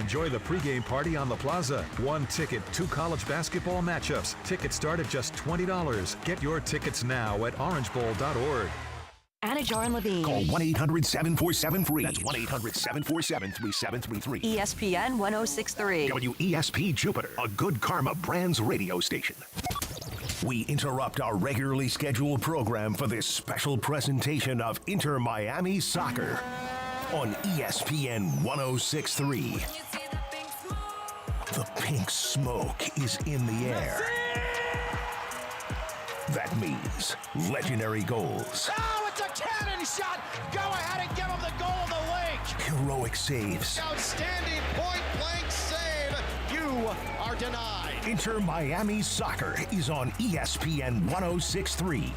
enjoy the pregame party on the plaza. One ticket, 2 college basketball matchups. Tickets start at just $20. Get your tickets now at orangebowl.org. Anajar and Levine. Call 1-800-747-FREE. That's 1-800-747-3733. ESPN 1063. WESP Jupiter, a Good Karma Brands radio station. We interrupt our regularly scheduled program for this special presentation of Inter Miami Soccer on ESPN 1063. The pink smoke is in the air. That means legendary goals. Oh, it's a cannon shot! Go ahead and give him the goal of the week! Heroic saves. Outstanding point-blank save! You are denied! Inter Miami Soccer is on ESPN 1063. Goal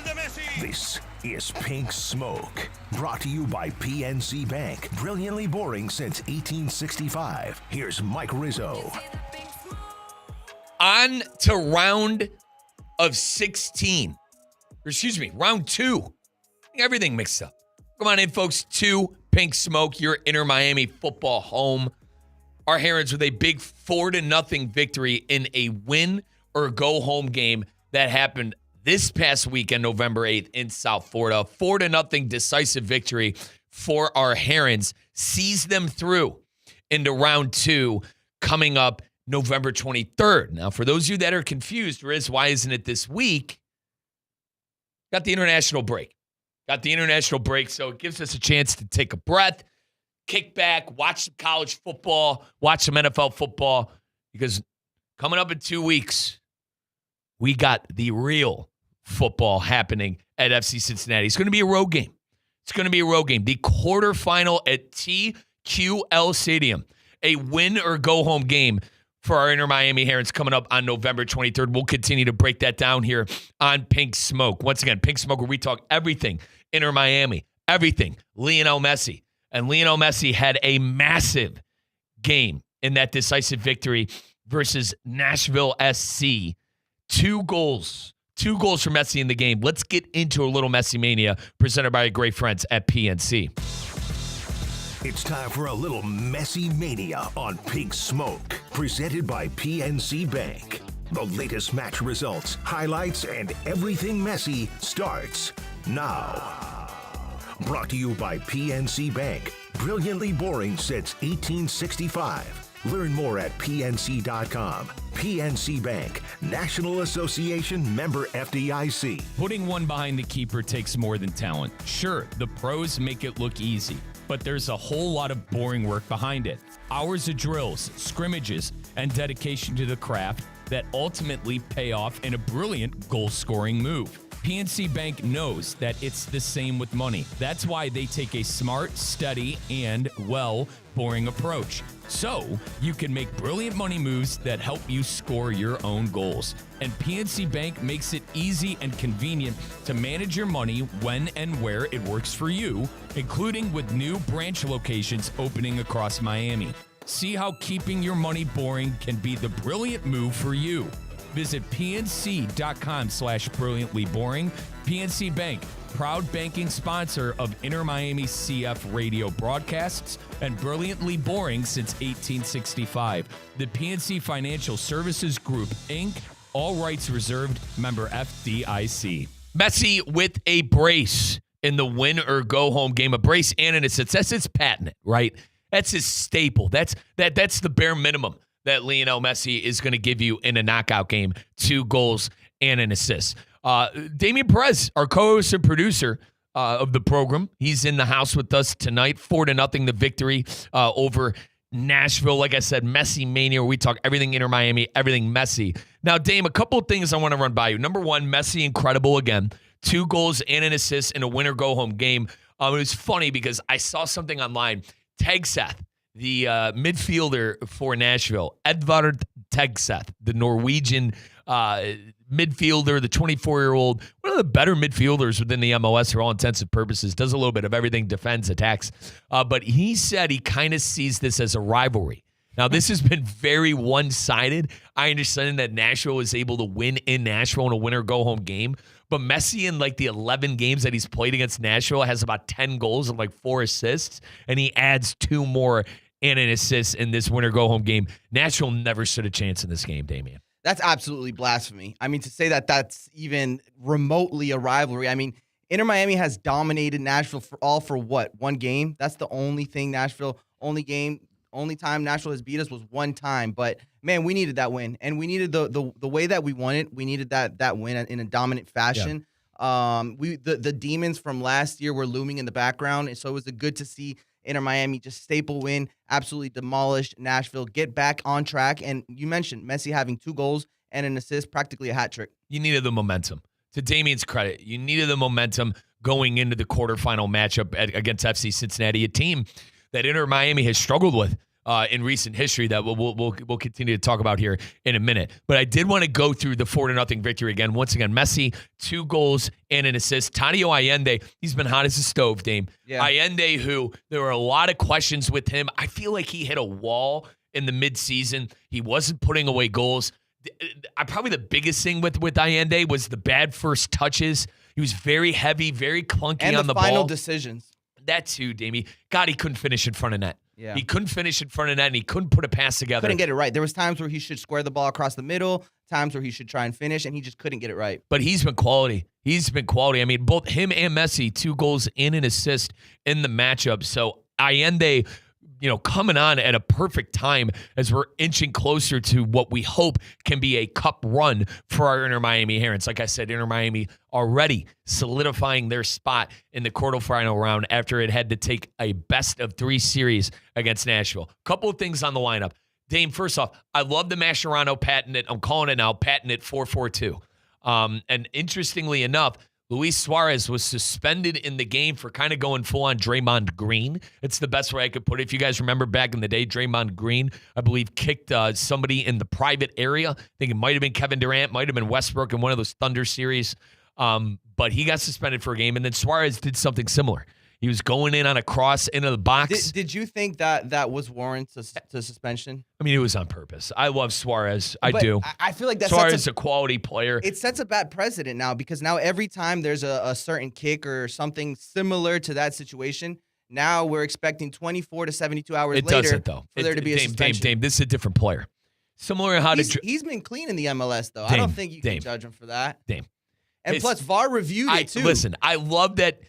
de Messi! This is Pink Smoke, brought to you by PNC Bank. Brilliantly boring since 1865. Here's Mike Rizzo. On to round 2. Everything mixed up. Come on in, folks. 2 Pink Smoke, your Inter Miami football home. Our Herons with a big 4-0 victory in a win or go home game that happened this past weekend, November 8th in South Florida. 4-0 decisive victory for our Herons. Sees them through into round 2 coming up November 23rd. Now, for those of you that are confused, Riz, why isn't it this week? Got the international break. So it gives us a chance to take a breath, kick back, watch some college football, watch some NFL football, because coming up in 2 weeks, we got the real football happening at FC Cincinnati. It's going to be a road game. The quarterfinal at TQL Stadium. A win or go home game for our Inter Miami Herons coming up on November 23rd. We'll continue to break that down here on Pink Smoke. Once again, Pink Smoke, where we talk everything Inter Miami, everything Lionel Messi. And Lionel Messi had a massive game in that decisive victory versus Nashville SC. 2 goals for Messi in the game. Let's get into a little Messi mania presented by our great friends at PNC. It's time for a little Messi mania on Pink Smoke, presented by PNC Bank. The latest match results, highlights, and everything Messi starts now. Brought to you by PNC Bank. Brilliantly boring since 1865. Learn more at PNC.com. PNC Bank, National Association member FDIC. Putting one behind the keeper takes more than talent. Sure, the pros make it look easy, but there's a whole lot of boring work behind it. Hours of drills, scrimmages, and dedication to the craft that ultimately pay off in a brilliant goal-scoring move. PNC Bank knows that it's the same with money. That's why they take a smart, steady, and, boring approach. So you can make brilliant money moves that help you score your own goals. And PNC Bank makes it easy and convenient to manage your money when and where it works for you, including with new branch locations opening across Miami. See how keeping your money boring can be the brilliant move for you. Visit pnc.com/brilliantlyboring. PNC Bank, proud banking sponsor of Inter Miami CF radio broadcasts and Brilliantly Boring since 1865. The PNC Financial Services Group, Inc., all rights reserved, member FDIC. Messi with a brace in the win or go home game. A brace and an assist. That's his patent, right? That's his staple. That's the bare minimum that Lionel Messi is going to give you in a knockout game. 2 goals and an assist. Damian Perez, our co-host and producer of the program, he's in the house with us tonight. 4-0 the victory over Nashville. Like I said, Messi mania, where we talk everything Inter Miami, everything Messi. Now, Dame, a couple of things I want to run by you. Number one, Messi incredible again. 2 goals and an assist in a win or go home game. It was funny because I saw something online. Tegseth, the midfielder for Nashville, Edvard Tegseth, the Norwegian midfielder, the 24-year-old, one of the better midfielders within the MLS for all intents and purposes, does a little bit of everything, defends, attacks. But he said he kind of sees this as a rivalry. Now, this has been very one-sided. I understand that Nashville was able to win in Nashville in a winner-go-home game. But Messi, in like the 11 games that he's played against Nashville, has about 10 goals and like 4 assists. And he adds 2 more and an assist in this winner go-home game. Nashville never stood a chance in this game, Damian. That's absolutely blasphemy. I mean, to say that that's even remotely a rivalry. I mean, Inter Miami has dominated Nashville for what? One game? That's the only thing only time Nashville has beat us was one time. But, man, we needed that win. And we needed the way that we won it. We needed that win in a dominant fashion. Yeah. The demons from last year were looming in the background. And so it was good to see Inter Miami just staple win, absolutely demolished Nashville, get back on track. And you mentioned Messi having 2 goals and an assist, practically a hat trick. You needed the momentum. To Damian's credit, you needed the momentum going into the quarterfinal matchup against FC Cincinnati, a team that Inter Miami has struggled with in recent history that we'll continue to talk about here in a minute. But I did want to go through the 4-0 victory again. Once again, Messi, 2 goals and an assist. Tadio Allende, he's been hot as a stove, Dame. Yeah. Allende, who there were a lot of questions with him. I feel like he hit a wall in the midseason. He wasn't putting away goals. Probably the biggest thing with Allende was the bad first touches. He was very heavy, very clunky and on the ball. And the final decisions. That too, Damie. God, he couldn't finish in front of net. Yeah. He couldn't finish in front of net, and he couldn't put a pass together. Couldn't get it right. There was times where he should square the ball across the middle, times where he should try and finish, and he just couldn't get it right. But he's been quality. I mean, both him and Messi, 2 goals and an assist in the matchup. So Allende, coming on at a perfect time as we're inching closer to what we hope can be a cup run for our Inter Miami Herons. Like I said, Inter Miami already solidifying their spot in the quarterfinal round after it had to take a best-of-3 series against Nashville. Couple of things on the lineup. Dame, first off, I love the Mascherano patent. I'm calling it now, patented 4-4-2. And interestingly enough, Luis Suarez was suspended in the game for kind of going full-on Draymond Green. It's the best way I could put it. If you guys remember back in the day, Draymond Green, I believe, kicked somebody in the private area. I think it might have been Kevin Durant, might have been Westbrook in one of those Thunder series. But he got suspended for a game, and then Suarez did something similar. He was going in on a cross into the box. Did you think that was warranted to suspension? I mean, it was on purpose. I love Suarez. I do. I feel like that Suarez is a quality player. It sets a bad precedent now because now every time there's a certain kick or something similar to that situation, now we're expecting 24 to 72 hours later doesn't, though. For there to be a suspension. Dame, this is a different player. Similar to how he's been clean in the MLS, though. I don't think you can judge him for that. Dame. And plus, VAR reviewed it, too. Listen, I love that.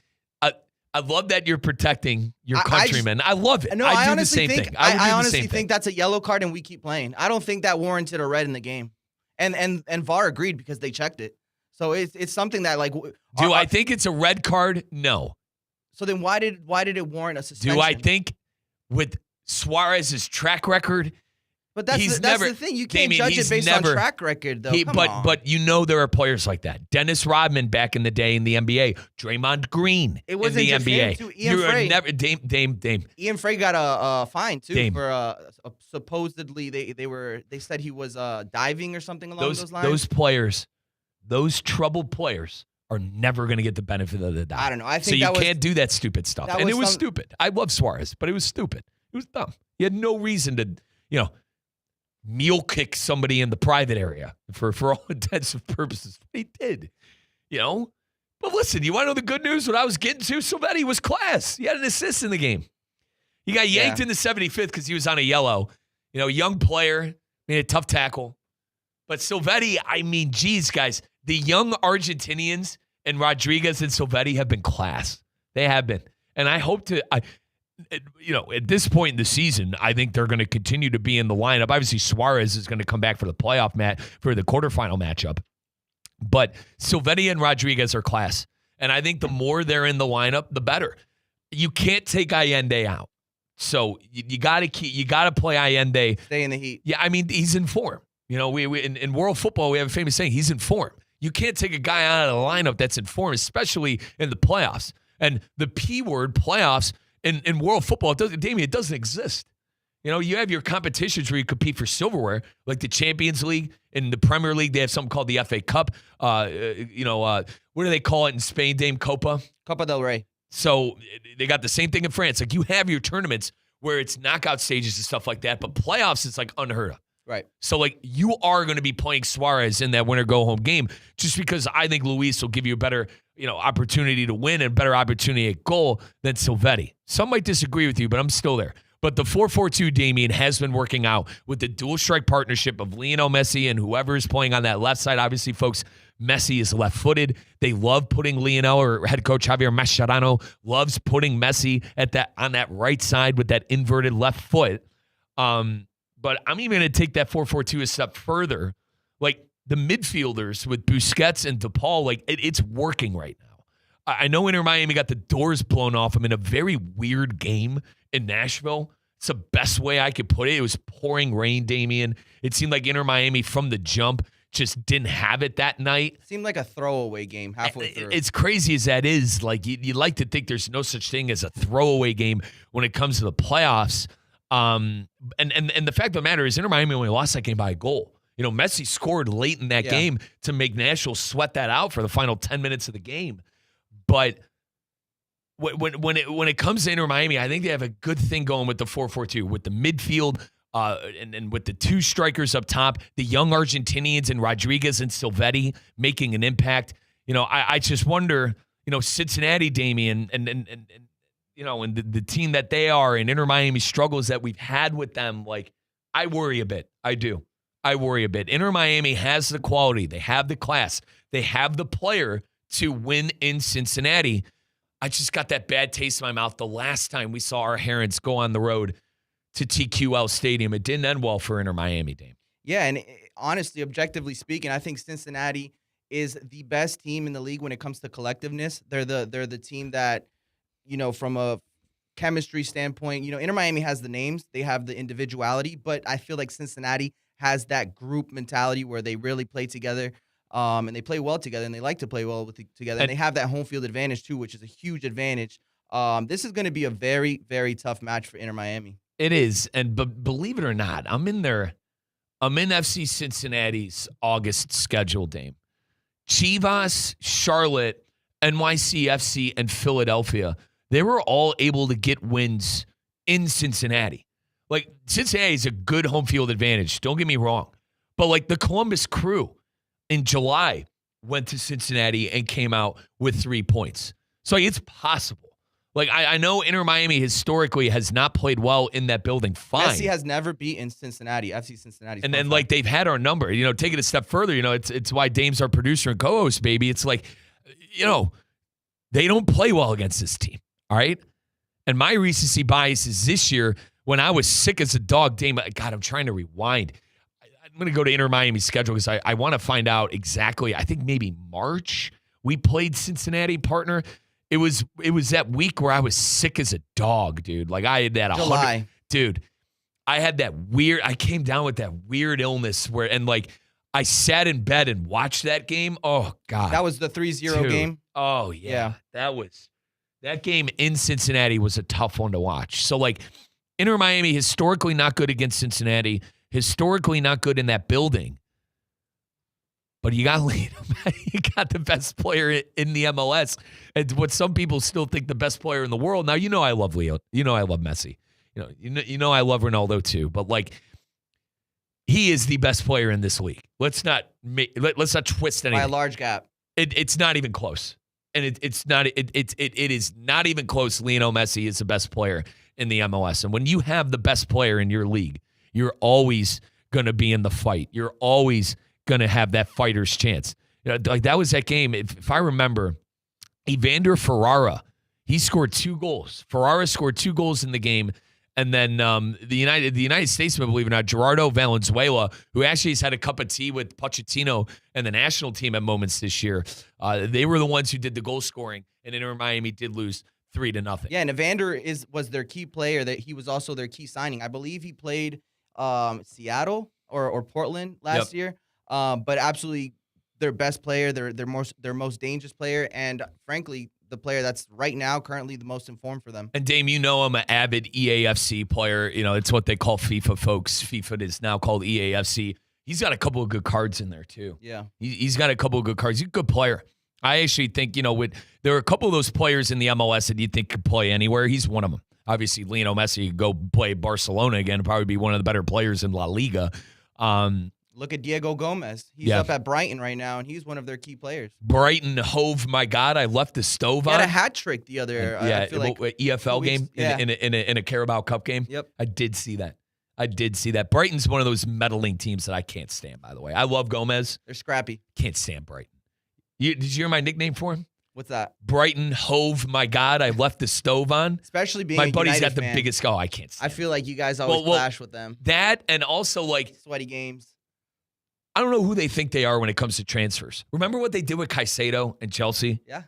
I love that you're protecting your countrymen. I love it. No, I do the same thing. I honestly think that's a yellow card and we keep playing. I don't think that warranted a red in the game. And VAR agreed because they checked it. So it's something that like. Do I think it's a red card? No. So then why did it warrant a suspension? Do I think with Suarez's track record? But that's the thing. You can't judge it based on track record, though. But there are players like that. Dennis Rodman back in the day in the NBA. Draymond Green in the NBA. Too. Ian Frey. Dame. Ian Frey got a fine too for supposedly they said he was diving or something along those lines. Those players, those troubled players, are never going to get the benefit of the doubt. I don't know. I think so. You can't do that stupid stuff, and it was stupid. I love Suarez, but it was stupid. It was dumb. He had no reason to, meal kick somebody in the private area for all intents and purposes. He did, But listen, you want to know the good news? What I was getting to, Silvetti was class. He had an assist in the game. He got yanked in the 75th because he was on a yellow. Young player, made a tough tackle. But Silvetti, I mean, geez, guys, the young Argentinians and Rodriguez and Silvetti have been class. They have been. And I hope at this point in the season, I think they're going to continue to be in the lineup. Obviously, Suarez is going to come back for the for the quarterfinal matchup. But Silvetti and Rodriguez are class. And I think the more they're in the lineup, the better. You can't take Allende out. So you got to play Allende. Stay in the heat. Yeah, I mean, he's in form. We in world football, we have a famous saying, he's in form. You can't take a guy out of the lineup that's in form, especially in the playoffs. And the P word, playoffs, in world football, it doesn't exist. You have your competitions where you compete for silverware, like the Champions League. In the Premier League, they have something called the FA Cup. What do they call it in Spain, Dame? Copa del Rey. So they got the same thing in France. Like you have your tournaments where it's knockout stages and stuff like that, but playoffs, it's like unheard of. Right. So, like, you are going to be playing Suarez in that winner-go-home game just because I think Luis will give you a better, opportunity to win and better opportunity at goal than Silvetti. Some might disagree with you, but I'm still there. But the 4-4-2, Damian, has been working out with the dual strike partnership of Lionel Messi and whoever is playing on that left side. Obviously, folks, Messi is left-footed. They love putting Lionel, or head coach Javier Mascherano loves putting Messi on that right side with that inverted left foot. But I'm even going to take that 4-4-2 a step further. Like the midfielders with Busquets and DePaul, like it's working right now. I know Inter Miami got the doors blown off them in a very weird game in Nashville. It's the best way I could put it. It was pouring rain, Damian. It seemed like Inter Miami from the jump just didn't have it that night. Seemed like a throwaway game halfway through. It's crazy as that is. Like you like to think there's no such thing as a throwaway game when it comes to the playoffs. And the fact of the matter is Inter Miami only lost that game by a goal. You know, Messi scored late in that game to make Nashville sweat that out for the final 10 minutes of the game. But when it comes to Inter Miami, I think they have a good thing going with the 4-4-2, with the midfield and with the two strikers up top, the young Argentinians and Rodriguez and Silvetti making an impact. You know, I just wonder, you know, Cincinnati, Damian, and you know, and the team that they are, and Inter Miami struggles that we've had with them, like, I worry a bit. I do. I worry a bit. Inter Miami has the quality. They have the class. They have the player to win in Cincinnati. I just got that bad taste in my mouth the last time we saw our Herons go on the road to TQL Stadium. It didn't end well for Inter Miami, Dame. Yeah, and honestly, objectively speaking, I think Cincinnati is the best team in the league when it comes to collectiveness. They're the team that, you know, from a chemistry standpoint, you know, Inter Miami has the names, they have the individuality, but I feel like Cincinnati has that group mentality where they really play together. And they play well together, and they like to play well together. And they have that home field advantage, too, which is a huge advantage. This is going to be a very, very tough match for Inter Miami. It is. But believe it or not, I'm in FC Cincinnati's August schedule, Dame. Chivas, Charlotte, NYCFC, and Philadelphia, they were all able to get wins in Cincinnati. Like, Cincinnati is a good home field advantage. Don't get me wrong. But, like, the Columbus Crew in July went to Cincinnati and came out with 3 points. So it's possible. Like, I know Inter Miami historically has not played well in that building. Fine. Messi has never beaten Cincinnati. FC Cincinnati. And then, like, they've had our number. You know, take it a step further. You know, it's why Dame's our producer and co-host, baby. It's like, you know, they don't play well against this team. All right? And my recency bias is this year when I was sick as a dog, Dame. God, I'm trying to rewind. I'm going to go to Inter Miami's schedule because I want to find out exactly. I think maybe March we played Cincinnati, partner. It was that week where I was sick as a dog, dude. Like I had that July. Dude, I had that weird. I came down with that weird illness and I sat in bed and watched that game. Oh God, that was the 3-0 game. Oh yeah, that game in Cincinnati was a tough one to watch. So like, Inter Miami historically not good against Cincinnati. Historically not good in that building, but you got the best player in the MLS, and what some people still think the best player in the world. Now you know I love Leo, you know I love Messi, you know I love Ronaldo too. But like, he is the best player in this league. Let's not twist anything By a large gap. It's not even close, and it is not even close. Lionel Messi is the best player in the MLS, and when you have the best player in your league, you're always going to be in the fight. You're always going to have that fighter's chance. You know, like that was that game. If I remember, Evander Ferrara, he scored 2 goals. Ferrara scored 2 goals in the game. And then the United Statesman, believe it or not, Gerardo Valenzuela, who actually has had a cup of tea with Pochettino and the national team at moments this year, they were the ones who did the goal scoring, and Inter Miami did lose 3-0. Yeah, and Evander was their key player. That he was also their key signing. I believe he played Seattle or Portland last year. But absolutely their best player, their most dangerous player, and frankly, the player that's right now currently the most informed for them. And Dame, you know I'm an avid EAFC player. You know, it's what they call FIFA, folks. FIFA is now called EAFC. He's got a couple of good cards in there too. Yeah. He's got a couple of good cards. He's a good player. I actually think, you know, there are a couple of those players in the MLS that you think could play anywhere. He's one of them. Obviously, Lionel Messi could go play Barcelona again, probably be one of the better players in La Liga. Look at Diego Gomez. He's Yeah. up at Brighton right now, and he's one of their key players. Brighton Hove, my God, I left the stove He on. had a hat trick the other. I feel like EFL 2 game weeks- yeah. in a Carabao Cup game. Yep. I did see that. Brighton's one of those meddling teams that I can't stand, by the way. I love Gomez. They're scrappy. Can't stand Brighton. Did you hear my nickname for him? What's that? Brighton Hove, my God, I left the stove on. Especially being My a buddy's United got the fan. biggest I can't I stand feel like you guys always Well, clash with them. that, and also like Sweaty games. I don't know who they think they are when it comes to transfers. Remember what they did with Caicedo and Chelsea? Yeah.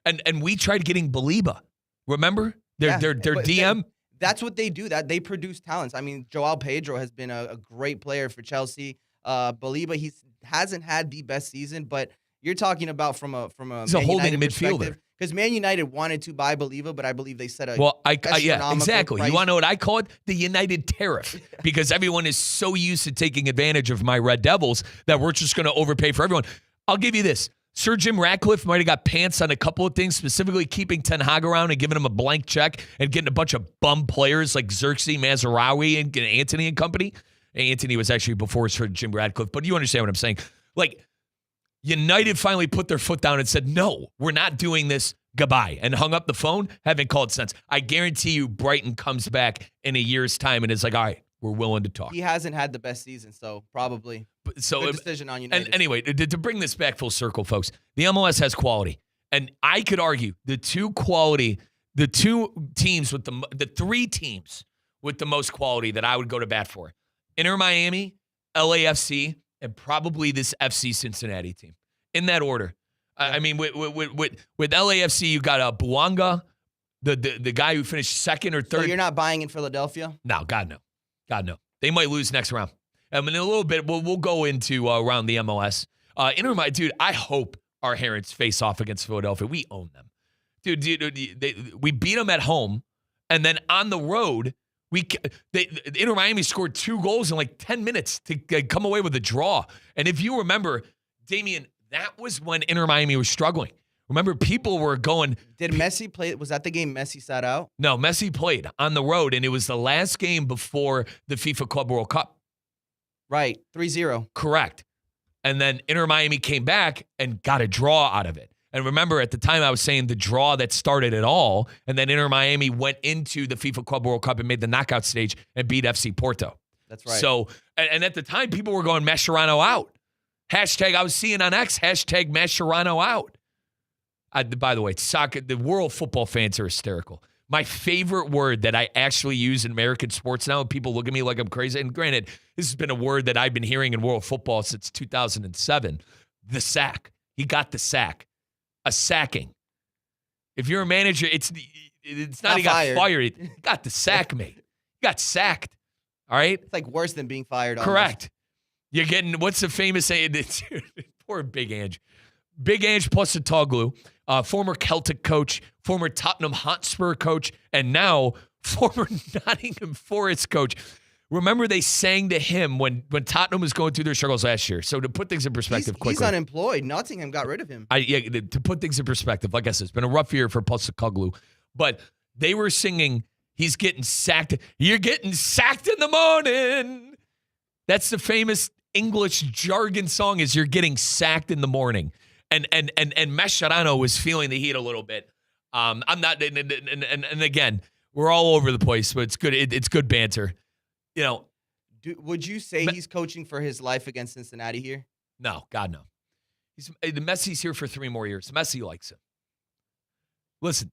And we tried getting Baliba. Remember their but DM? That's what they do. That they produce talents. I mean, Joao Pedro has been a great player for Chelsea. Baliba, he hasn't had the best season, but you're talking about from a He's a Man holding United midfielder. perspective. Because Man United wanted to buy Baliba, but I believe they set a Yeah, astronomical exactly. price. You want to know what I call it? The United tariff. Because everyone is so used to taking advantage of my Red Devils that we're just going to overpay for everyone. I'll give you this. Sir Jim Ratcliffe might have got pants on a couple of things, specifically keeping Ten Hag around and giving him a blank check and getting a bunch of bum players like Xerxes, Mazraoui, and Anthony and company. Anthony was actually before Sir Jim Ratcliffe, but you understand what I'm saying. Like, United finally put their foot down and said, no, we're not doing this. Goodbye. And hung up the phone. Haven't called since. I guarantee you Brighton comes back in a year's time and is like, all right, we're willing to talk. He hasn't had the best season, so probably So good decision on United. And anyway, to bring this back full circle, folks, the MLS has quality. And I could argue the two teams with the 3 teams with the most quality that I would go to bat for. Inter Miami, LAFC, and probably this FC Cincinnati team. In that order. I mean, with LAFC, you got Buanga, the guy who finished second or third. So you're not buying in Philadelphia? No, God no. They might lose next round. In a little bit, we'll go into around the MLS. Inter Miami, dude, I hope our Herons face off against Philadelphia. We own them. Dude, we beat them at home, and then on the road, Inter Miami scored 2 goals in like 10 minutes to come away with a draw. And if you remember, Damian, that was when Inter Miami was struggling. Remember, people were going. Did Messi play? Was that the game Messi sat out? No, Messi played on the road, and it was the last game before the FIFA Club World Cup. Right, 3-0. Correct. And then Inter Miami came back and got a draw out of it. And remember, at the time, I was saying the draw that started it all, and then Inter Miami went into the FIFA Club World Cup and made the knockout stage and beat FC Porto. That's right. So, and at the time, people were going Mascherano out. Hashtag, I was seeing on X, hashtag Mascherano out. By the way, soccer, the world football fans are hysterical. My favorite word that I actually use in American sports now, and people look at me like I'm crazy, and granted, this has been a word that I've been hearing in world football since 2007, the sack. He got the sack. A sacking. If you're a manager, it's not he got fired. He got the sack, mate. He got sacked. All right? It's like worse than being fired. Correct. You're getting, what's the famous saying? Poor Big Ange. Big Ange plus Postecoglou, former Celtic coach, former Tottenham Hotspur coach, and now former Nottingham Forest coach. Remember, they sang to him when Tottenham was going through their struggles last year. So to put things in perspective quickly. He's unemployed. Nottingham got rid of him. To put things in perspective, like I said, it's been a rough year for Postecoglou. But they were singing, he's getting sacked. You're getting sacked in the morning. That's the famous English jargon song, is you're getting sacked in the morning. And Mascherano was feeling the heat a little bit. I'm not, and again, we're all over the place, but it's good. It's good banter. You know, would you say he's coaching for his life against Cincinnati here? No, God, no. The Messi's here for 3 more years. Messi likes him. Listen,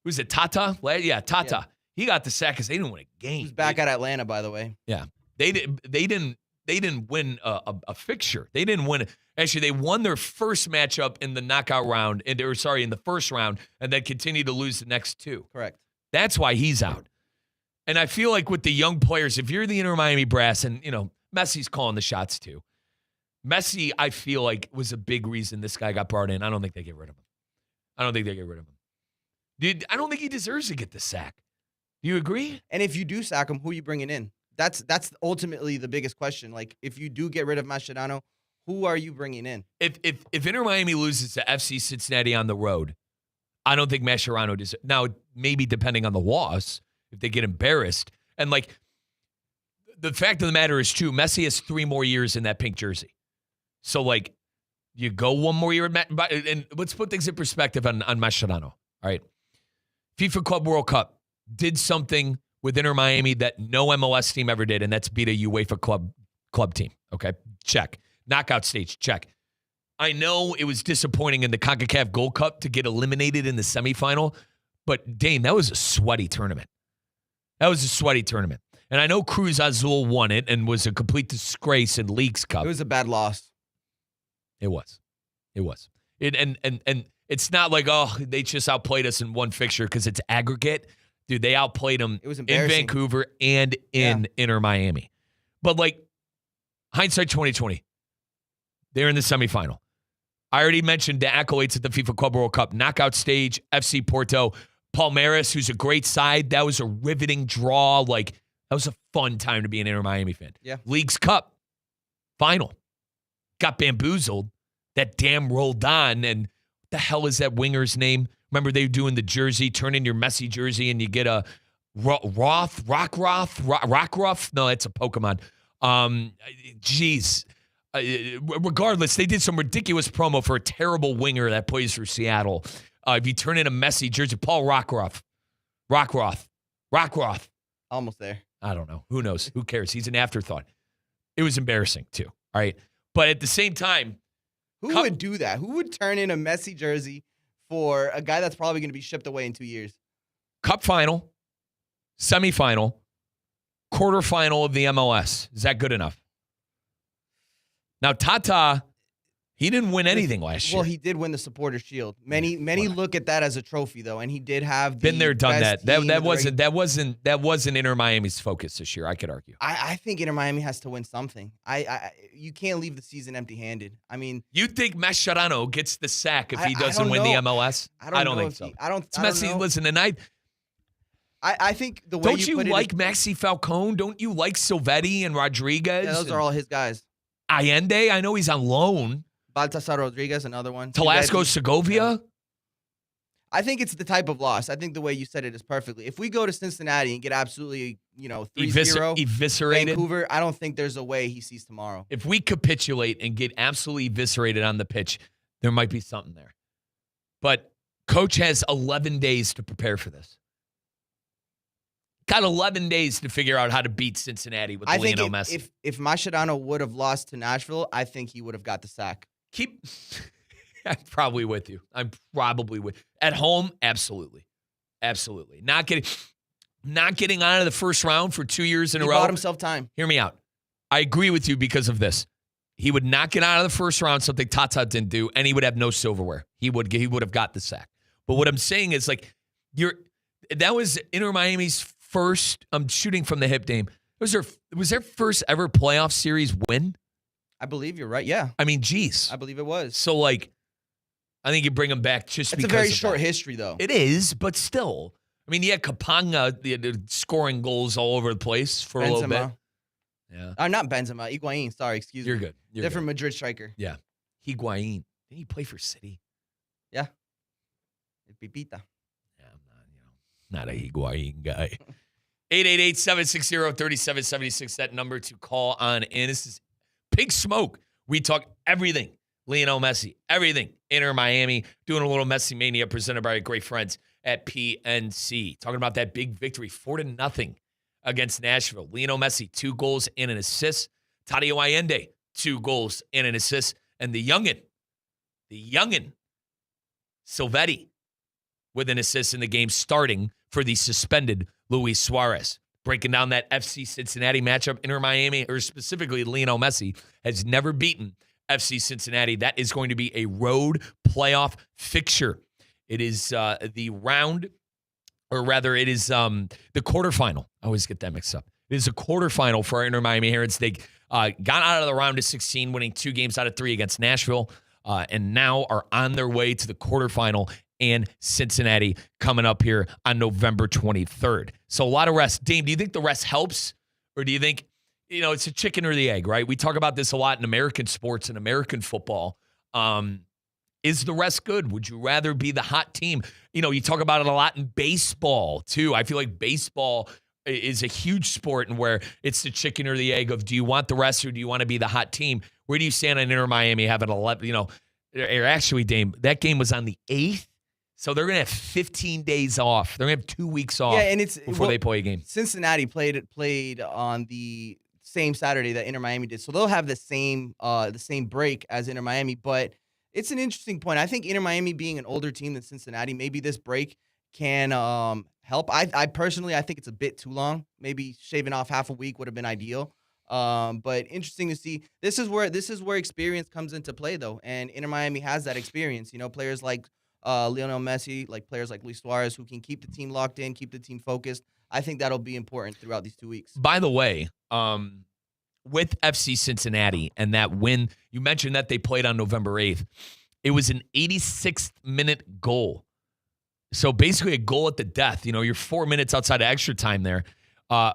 who's it? Tata? Yeah, Tata. Yeah. He got the sack because they didn't win a game. He's back at Atlanta, by the way. Yeah, they didn't win a fixture. They didn't win. Actually, they won their first matchup in the knockout round, in the first round, and then continued to lose the next 2. Correct. That's why he's out. And I feel like with the young players, if you're the Inter Miami brass, and, you know, Messi's calling the shots too. Messi, I feel like, was a big reason this guy got brought in. I don't think they get rid of him. Dude, I don't think he deserves to get the sack. Do you agree? And if you do sack him, who are you bringing in? That's ultimately the biggest question. Like, if you do get rid of Mascherano, who are you bringing in? If Inter Miami loses to FC Cincinnati on the road, I don't think Mascherano deserves. Now, maybe depending on the loss, if they get embarrassed. And, like, the fact of the matter is, too, Messi has 3 more years in that pink jersey. So, like, you go 1 more year. And let's put things in perspective on Mascherano. All right. FIFA Club World Cup did something with Inter Miami that no MLS team ever did, and that's beat a UEFA club team. Okay, check. Knockout stage, check. I know it was disappointing in the CONCACAF Gold Cup to get eliminated in the semifinal, but Dane, that was a sweaty tournament. And I know Cruz Azul won it and was a complete disgrace in Leagues Cup. It was a bad loss. It was. And it's not like, oh, they just outplayed us in one fixture because it's aggregate. Dude, they outplayed them It was in embarrassing. Vancouver and in Inter Miami. But, like, hindsight 2020, they're in the semifinal. I already mentioned the accolades at the FIFA Club World Cup. Knockout stage, FC Porto. Palmeiras, who's a great side. That was a riveting draw. Like, that was a fun time to be an Inter Miami fan. Yeah. Leagues Cup, final. Got bamboozled. That damn rolled on. And what the hell is that winger's name? Remember they were doing the jersey, turn in your Messi jersey, and you get a Rockruff? No, that's a Pokemon. Regardless, they did some ridiculous promo for a terrible winger that plays for Seattle. If you turn in a Messi jersey, Paul Rockruff. Almost there. I don't know. Who knows? Who cares? He's an afterthought. It was embarrassing, too. All right. But at the same time, Who would do that? Who would turn in a Messi jersey for a guy that's probably going to be shipped away in 2 years? Cup final, semifinal, quarterfinal of the MLS. Is that good enough? Now, Tata, he didn't win anything last year. Well, he did win the Supporters' Shield. Many look at that as a trophy, though, and he did have the been there, done best that. team That wasn't Inter Miami's focus this year. I could argue. I think Inter Miami has to win something. You can't leave the season empty-handed. I mean, You think Mascherano gets the sack if he I doesn't don't win the know. MLS? I don't think if so. he- I don't It's Messi. know. Listen, and I think the way don't you put it like is, Maxi Falcone? Don't you like Silvetti and Rodriguez? yeah, those and are all his guys. Allende. I know he's on loan. Baltasar Rodriguez, another one. Talasco Segovia. I think it's the type of loss. I think the way you said it is perfectly. If we go to Cincinnati and get absolutely, 3-0 Eviscerated. Vancouver, I don't think there's a way he sees tomorrow. If we capitulate and get absolutely eviscerated on the pitch, there might be something there. But coach has 11 days to prepare for this. Got 11 days to figure out how to beat Cincinnati with Lionel Messi. If Mascherano would have lost to Nashville, I think he would have got the sack. I'm probably with you. At home, absolutely. Not getting out of the first round for 2 years in a He row. bought himself time. Hear me out. I agree with you because of this. He would not get out of the first round, something Tata didn't do, and he would have no silverware. He would have got the sack. But what I'm saying is, like, that was Inter Miami's first. I'm shooting from the hip, Dame. Was their first ever playoff series win? I believe you're right. Yeah, I mean, geez. I believe it was. So, like, I think you bring them back just It's because a very of short that. history, though. It is, but still. I mean, Capanga scoring goals all over the place for a little bit. Benzema. Yeah. Not Benzema. Higuain. Sorry, excuse You're me. good. You're Different Madrid striker. good. Yeah. Higuain. Didn't he play for City? Yeah. Pipita. Yeah, I'm not a Higuain guy. 888-760-3776, that number to call on in. This is Pink Smoke. We talk everything. Lionel Messi, everything. Inter Miami, doing a little Messi Mania presented by our great friends at PNC. Talking about that big victory, 4-0 against Nashville. Lionel Messi, 2 goals and an assist. Tadio Allende, 2 goals and an assist. And the youngin', Silvetti, with an assist in the game starting for the suspended Luis Suarez. Breaking down that FC Cincinnati matchup, Inter Miami, or specifically Lionel Messi, has never beaten FC Cincinnati. That is going to be a road playoff fixture. It is the round, or rather, it is the quarterfinal. I always get that mixed up. It is a quarterfinal for our Inter Miami Herons. They got out of the round of 16, winning 2 games out of 3 against Nashville, and now are on their way to the quarterfinal and Cincinnati coming up here on November 23rd. So a lot of rest. Dame, do you think the rest helps? Or do you think, it's a chicken or the egg, right? We talk about this a lot in American sports and American football. Is the rest good? Would you rather be the hot team? You talk about it a lot in baseball, too. I feel like baseball is a huge sport, and where it's the chicken or the egg of, do you want the rest or do you want to be the hot team? Where do you stand on Inter Miami having 11? Or actually, Dame, that game was on the 8th, so they're gonna have 15 days off. They're gonna have 2 weeks off. Yeah, and before they play a game. Cincinnati played on the same Saturday that Inter Miami did, so they'll have the same break as Inter Miami. But it's an interesting point. I think Inter Miami being an older team than Cincinnati, maybe this break can help. I personally, I think it's a bit too long. Maybe shaving off half a week would have been ideal. But interesting to see. This is where experience comes into play, though, and Inter Miami has that experience. Players like Lionel Messi, like players like Luis Suarez, who can keep the team locked in, keep the team focused. I think that'll be important throughout these 2 weeks. By the way, with FC Cincinnati and that win, you mentioned that they played on November 8th. It was an 86th minute goal. So basically a goal at the death. You're 4 minutes outside of extra time there.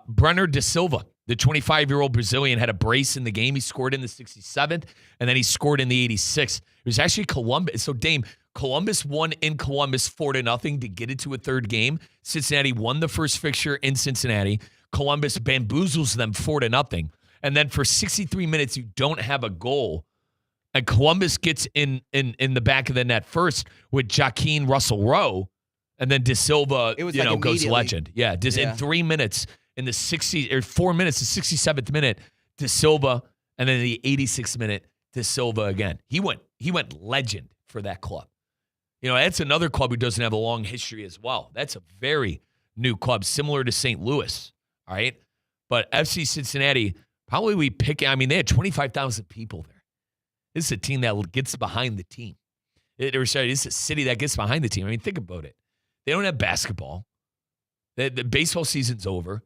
Brenner da Silva, the 25-year-old Brazilian, had a brace in the game. He scored in the 67th, and then he scored in the 86th. It was actually Columbus. So, Dame, Columbus won in Columbus 4-0 to get into a third game. Cincinnati won the first fixture in Cincinnati. Columbus bamboozles them 4-0. And then for 63 minutes, you don't have a goal. And Columbus gets in the back of the net first with Joaquin Russell-Rowe. And then Da Silva, goes legend. Yeah, in 3 minutes, in the 4 minutes, the 67th minute, Da Silva, and then the 86th minute, Da Silva again. He went legend for that club. That's another club who doesn't have a long history as well. That's a very new club, similar to St. Louis. All right, but FC Cincinnati, probably they had 25,000 people there. This is a team that gets behind the team. This is a city that gets behind the team. Think about it. They don't have basketball. The baseball season's over.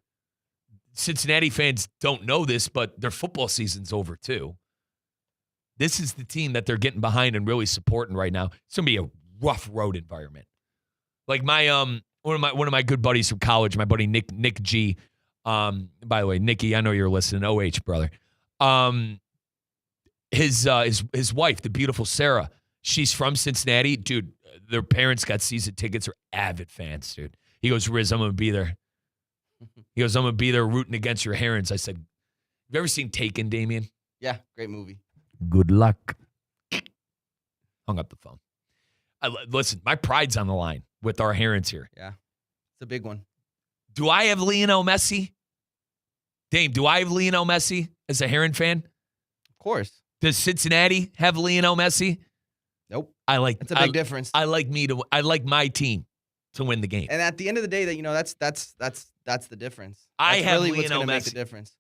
Cincinnati fans don't know this, but their football season's over too. This is the team that they're getting behind and really supporting right now. It's gonna be a rough road environment. Like my one of my good buddies from college, my buddy Nick G. By the way, Nicky, I know you're listening. OH, brother. His wife, the beautiful Sarah, she's from Cincinnati, dude. Their parents got season tickets, are avid fans, dude. He goes, Riz, I'm going to be there. He goes, I'm going to be there rooting against your Herons. I said, have you ever seen Taken, Damien? Yeah, great movie. Good luck. Hung up the phone. Listen, my pride's on the line with our Herons here. Yeah, it's a big one. Do I have Lionel Messi? Dame, do I have Lionel Messi as a Heron fan? Of course. Does Cincinnati have Lionel Messi? Nope. That's a big difference. I like my team to win the game. And at the end of the day, that's the difference. I That's have really Lionel what's going to make Messi. the difference.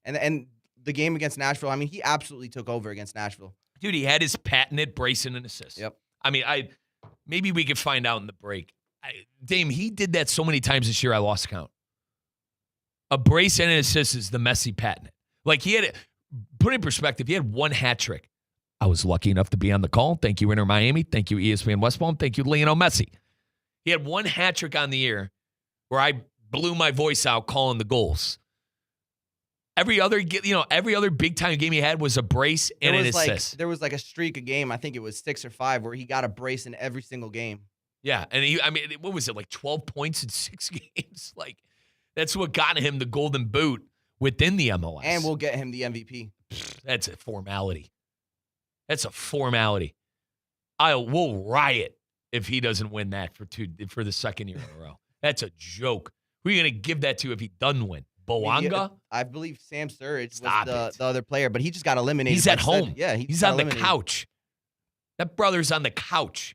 And the game against Nashville, he absolutely took over against Nashville. Dude, he had his patented brace and an assist. Yep. Maybe we could find out in the break. Dame, he did that so many times this year, I lost count. A brace and an assist is the Messi patent. Like, put in perspective, he had one hat trick. I was lucky enough to be on the call. Thank you, Inter Miami. Thank you, ESPN West Palm. Thank you, Lionel Messi. He had one hat trick on the year where I blew my voice out calling the goals. Every other big time game he had was a brace and an assist. There was like a streak of game. I think it was 6 or 5 where he got a brace in every single game. Yeah, and what was it, like 12 points in 6 games? Like, that's what got him the Golden Boot within the MLS. And we'll get him the MVP. That's a formality. We'll riot if he doesn't win that for the second year in a row. That's a joke. Who are you going to give that to if he doesn't win? Boanga? I believe Sam Sturridge was the other player, but he just got eliminated. He's at home. Yeah, he's on the couch. That brother's on the couch.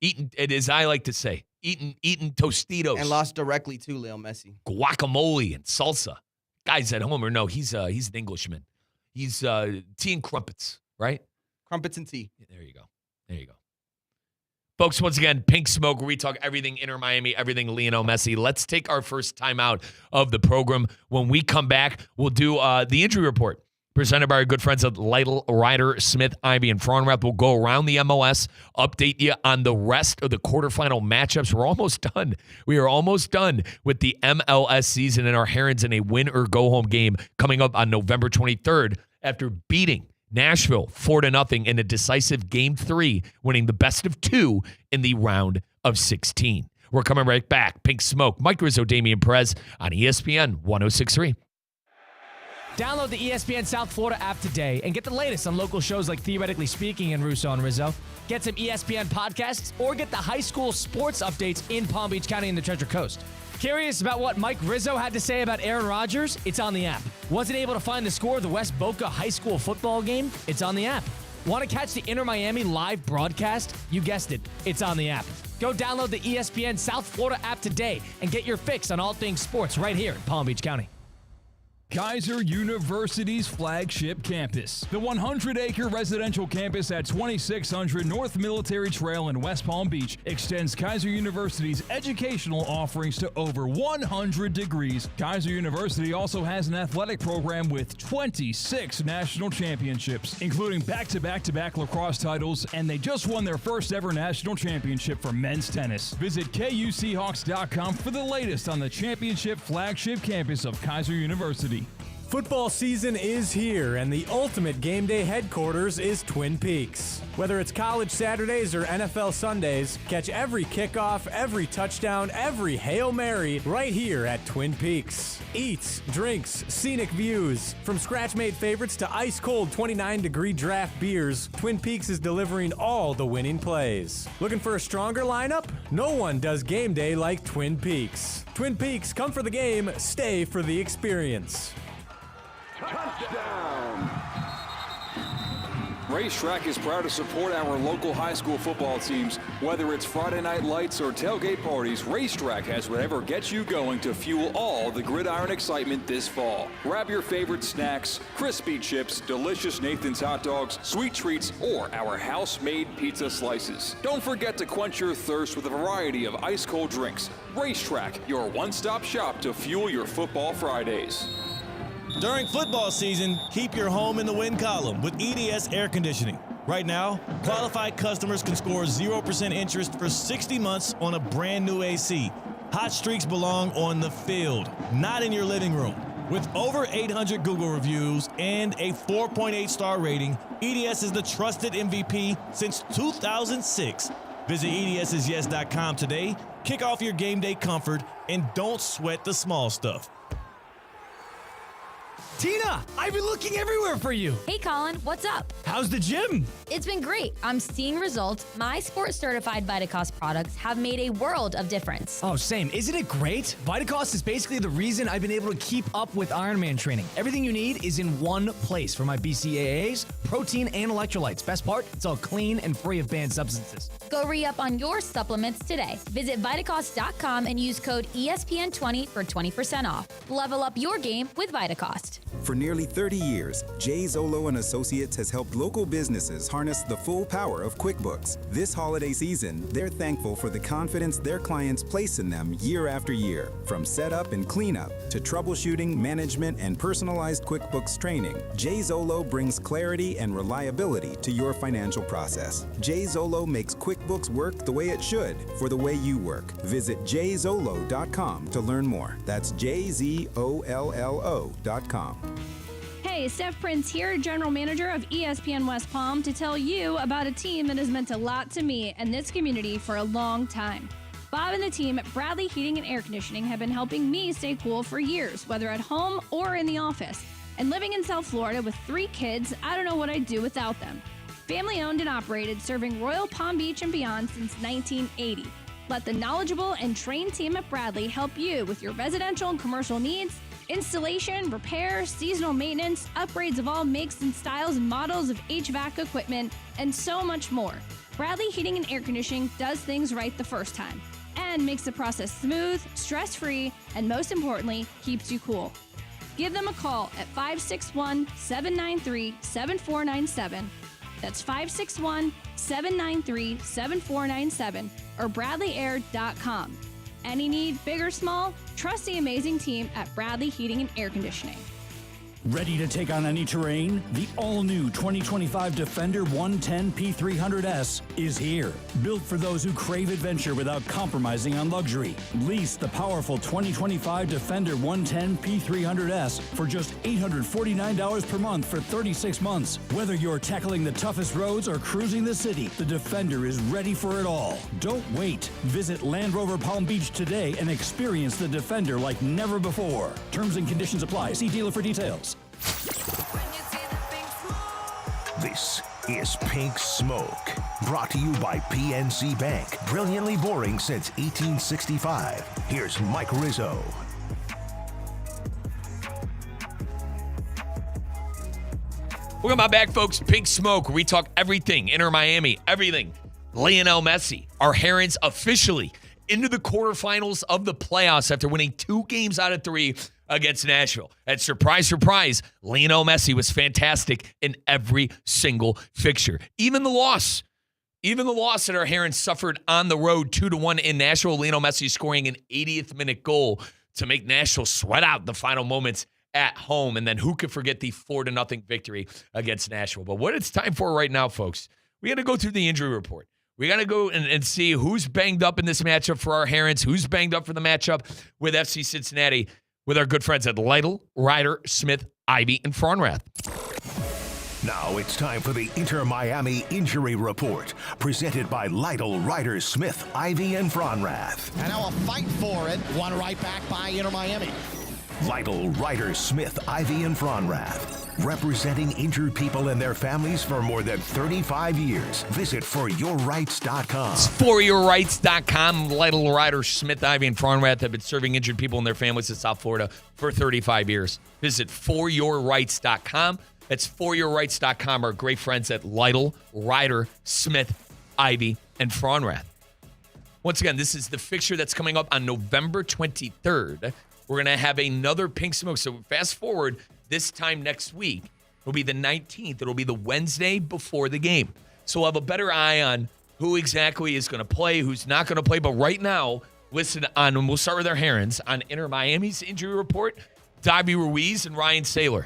Eating, as I like to say, eating Tostitos. And lost directly to Leo Messi. Guacamole and salsa. Guy's at home, or no, he's an Englishman. He's tea and crumpets, right? Crumpets and tea. Yeah, there you go. Folks, once again, Pink Smoke, where we talk everything Inter Miami, everything Lionel Messi. Let's take our first time out of the program. When we come back, we'll do the injury report presented by our good friends at Lytle, Ryder, Smith, Ivy, and Frauenrep. We'll go around the MLS, update you on the rest of the quarterfinal matchups. We're almost done. We are almost done with the MLS season and our Herons in a win-or-go-home game coming up on November 23rd after beating Nashville 4-0 in a decisive Game 3, winning the best of 2 in the round of 16. We're coming right back. Pink Smoke, Mike Rizzo, Damian Perez on ESPN 106.3. Download the ESPN South Florida app today and get the latest on local shows like Theoretically Speaking and Russo and Rizzo. Get some ESPN podcasts or get the high school sports updates in Palm Beach County and the Treasure Coast. Curious about what Mike Rizzo had to say about Aaron Rodgers? It's on the app. Wasn't able to find the score of the West Boca High School football game? It's on the app. Want to catch the Inter Miami live broadcast? You guessed it. It's on the app. Go download the ESPN South Florida app today and get your fix on all things sports right here in Palm Beach County. Kaiser University's flagship campus. The 100-acre residential campus at 2600 North Military Trail in West Palm Beach extends Kaiser University's educational offerings to over 100 degrees. Kaiser University also has an athletic program with 26 national championships, including back-to-back lacrosse titles, and they just won their first ever national championship for men's tennis. Visit KUSeahawks.com for the latest on the championship flagship campus of Kaiser University. Football season is here, and the ultimate game day headquarters is Twin Peaks. Whether it's college Saturdays or NFL Sundays, catch every kickoff, every touchdown, every Hail Mary right here at Twin Peaks. Eats, drinks, scenic views. From scratch-made favorites to ice-cold 29-degree draft beers, Twin Peaks is delivering all the winning plays. Looking for a stronger lineup? No one does game day like Twin Peaks. Twin Peaks, come for the game, stay for the experience. Touchdown! Racetrack is proud to support our local high school football teams. Whether it's Friday night lights or tailgate parties, Racetrack has whatever gets you going to fuel all the gridiron excitement this fall. Grab your favorite snacks, crispy chips, delicious Nathan's hot dogs, sweet treats, or our house-made pizza slices. Don't forget to quench your thirst with a variety of ice-cold drinks. Racetrack, your one-stop shop to fuel your football Fridays. During football season, keep your home in the win column with EDS Air Conditioning. Right now, qualified customers can score 0% interest for 60 months on a brand new AC. Hot streaks belong on the field, not in your living room. With over 800 Google reviews and a 4.8 star rating, EDS is the trusted MVP since 2006. Visit EDSisyes.com today, kick off your game day comfort, and don't sweat the small stuff. Tina, I've been looking everywhere for you. Hey, Colin, what's up? How's the gym? It's been great. I'm seeing results. My sports-certified Vitacost products have made a world of difference. Oh, same. Isn't it great? Vitacost is basically the reason I've been able to keep up with Ironman training. Everything you need is in one place for my BCAAs, protein, and electrolytes. Best part, it's all clean and free of banned substances. Go re-up on your supplements today. Visit Vitacost.com and use code ESPN20 for 20% off. Level up your game with Vitacost. For nearly 30 years, Jay Zolo & Associates has helped local businesses harness the full power of QuickBooks. This holiday season, they're thankful for the confidence their clients place in them year after year. From setup and cleanup to troubleshooting, management, and personalized QuickBooks training, Jay Zolo brings clarity and reliability to your financial process. Jay Zolo makes QuickBooks work the way it should for the way you work. Visit jzolo.com to learn more. That's JZOLLO.com. Hey, Steph Prince here, General Manager of ESPN West Palm, to tell you about a team that has meant a lot to me and this community for a long time. Bob and the team at Bradley Heating and Air Conditioning have been helping me stay cool for years, whether at home or in the office. And living in South Florida with 3 kids, I don't know what I'd do without them. Family owned and operated, serving Royal Palm Beach and beyond since 1980. Let the knowledgeable and trained team at Bradley help you with your residential and commercial needs, installation, repair, seasonal maintenance, upgrades of all makes and styles and models of HVAC equipment, and so much more. Bradley Heating and Air Conditioning does things right the first time and makes the process smooth, stress-free, and most importantly, keeps you cool. Give them a call at 561-793-7497. That's 561-793-7497 or bradleyair.com. Any need, big or small, trust the amazing team at Bradley Heating and Air Conditioning. Ready to take on any terrain? The all-new 2025 Defender 110 P300S is here. Built for those who crave adventure without compromising on luxury. Lease the powerful 2025 Defender 110 P300S for just $849 per month for 36 months. Whether you're tackling the toughest roads or cruising the city, the Defender is ready for it all. Don't wait. Visit Land Rover Palm Beach today and experience the Defender like never before. Terms and conditions apply. See dealer for details. This is Pink Smoke, brought to you by PNC Bank. Brilliantly boring since 1865. Here's Mike Rizzo. Welcome back, folks. Pink Smoke, where we talk everything. Inter Miami, everything. Lionel Messi. Our Herons officially into the quarterfinals of the playoffs after winning 2 games out of 3 against Nashville. And surprise, surprise, Lionel Messi was fantastic in every single fixture. Even the loss that our Herons suffered on the road 2-1 in Nashville, Lionel Messi scoring an 80th minute goal to make Nashville sweat out the final moments at home. And then who could forget the 4-0 victory against Nashville? But what it's time for right now, folks, we got to go through the injury report. We got to go and see who's banged up in this matchup for our Herons, who's banged up for the matchup with FC Cincinnati, with our good friends at Lytle, Ryder, Smith, Ivy, and Frauenrath. Now it's time for the Inter Miami Injury Report, presented by Lytle, Ryder, Smith, Ivy, and Frauenrath. And now a fight for it, won right back by Inter Miami. Lytle, Ryder, Smith, Ivy, and Frauenrath. Representing injured people and their families for more than 35 years. Visit foryourrights.com. It's foryourrights.com. Lytle, Ryder, Smith, Ivy, and Frauenrath have been serving injured people and their families in South Florida for 35 years. Visit foryourrights.com. That's foryourrights.com. Our great friends at Lytle, Ryder, Smith, Ivy, and Frauenrath. Once again, this is the fixture that's coming up on November 23rd. We're going to have another Pink Smoke. So fast forward, this time next week, it'll be the 19th. It'll be the Wednesday before the game. So we'll have a better eye on who exactly is going to play, who's not going to play. But right now, listen on, and we'll start with our Herons, on Inter Miami's injury report, Davy Ruiz and Ryan Saylor.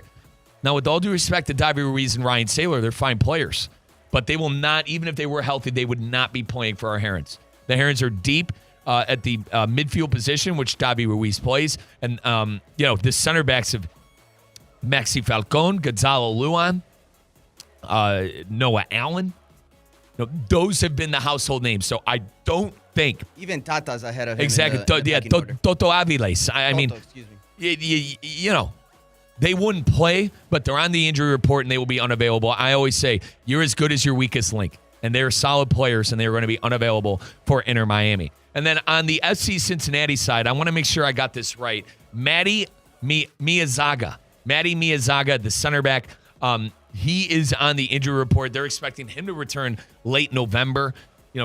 Now, with all due respect to Davy Ruiz and Ryan Saylor, they're fine players. But they will not, even if they were healthy, they would not be playing for our Herons. The Herons are deep at the midfield position, which Davy Ruiz plays. And, the center backs of Maxi Falcon, Gonzalo Luan, Noah Allen. Those have been the household names. So I don't think. Even Tata's ahead of him. Exactly. Toto Aviles. I mean, they wouldn't play, but they're on the injury report and they will be unavailable. I always say, you're as good as your weakest link. And they're solid players, and they're going to be unavailable for Inter Miami. And then on the FC Cincinnati side, I want to make sure I got this right. Matty Miyazaga, the center back, he is on the injury report. They're expecting him to return late November.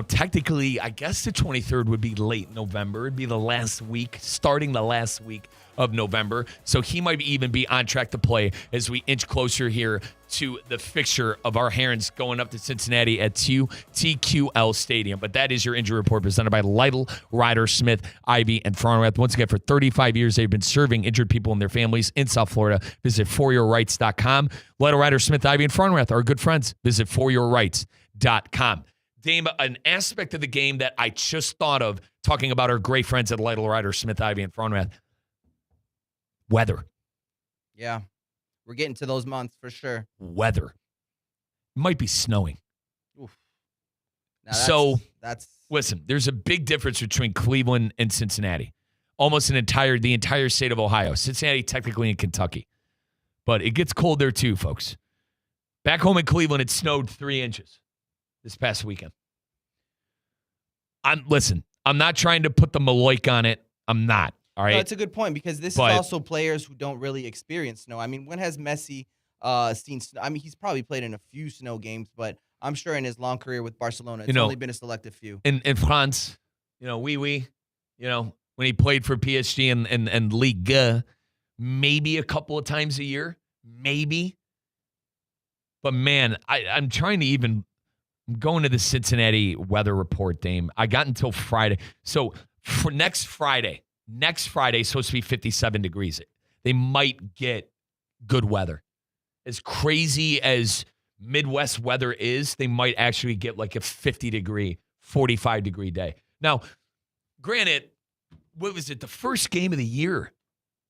Technically, I guess the 23rd would be late November. It'd be the last week, starting the last week of November. So he might even be on track to play as we inch closer here to the fixture of our Herons going up to Cincinnati at TQL Stadium. But that is your injury report presented by Lytle, Ryder, Smith, Ivy, and Frauenrath. Once again, for 35 years, they've been serving injured people and their families in South Florida. Visit foryourrights.com. Lytle, Ryder, Smith, Ivy, and Frauenrath are good friends. Visit foryourrights.com. Dame, an aspect of the game that I just thought of talking about our great friends at Lytle, Ryder, Smith, Ivy, and Frauenrath. Weather. Yeah. We're getting to those months for sure. Weather. It might be snowing. Oof. Listen, there's a big difference between Cleveland and Cincinnati. Almost the entire state of Ohio. Cincinnati technically in Kentucky. But it gets cold there too, folks. Back home in Cleveland, it snowed 3 inches this past weekend. I'm not trying to put the Maloik on it. I'm not. All right. No, that's a good point because this is also players who don't really experience snow. I mean, when has Messi seen snow? I mean, he's probably played in a few snow games, but I'm sure in his long career with Barcelona, it's only been a selective few. In France, when he played for PSG and Ligue, maybe a couple of times a year, maybe. But man, I'm trying to I'm going to the Cincinnati weather report, Dame. I got until Friday. So for next Friday, it's supposed to be 57 degrees. They might get good weather. As crazy as Midwest weather is, they might actually get like a 50-degree, 45-degree day. Now, granted, what was it, the first game of the year